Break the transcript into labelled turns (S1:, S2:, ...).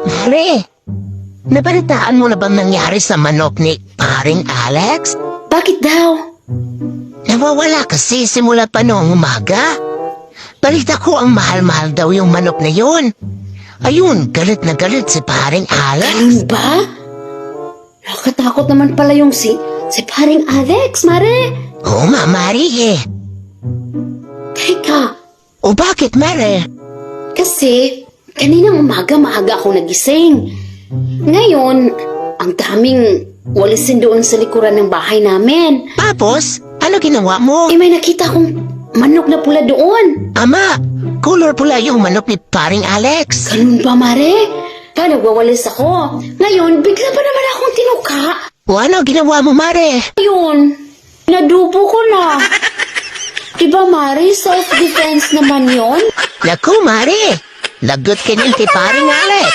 S1: Mare, nabalitaan mo na bang nangyari sa manok ni paring Alex?
S2: Bakit daw?
S1: Nawawala kasi simula pa noong umaga. Balita ko ang mahal-mahal daw yung manok na yun. Ayun, galit na galit si paring Alex.
S2: Ganun ba? Nakatakot naman pala yung si paring Alex, Mare.
S1: Oo nga, Mare eh.
S2: Teka,
S1: O bakit, Mare?
S2: kasi kaninang umaga maaga ako nagising. Ngayon, ang daming walisin doon sa likuran ng bahay namin.
S1: Tapos, ano ginawa mo?
S2: May nakita kong manok na pula doon.
S1: Ama, color pula yung manok ni paring Alex.
S2: Ganun ba, Mare? Kaya nagwawalis ako. Ngayon, bigla pa naman akong tinuka.
S1: O ano ginawa mo, Mare?
S2: Ayun, nadubo ko na. Diba, Mare, self-defense naman yon?
S1: Naku, Mare, lagot ka niyan kay paring Alex.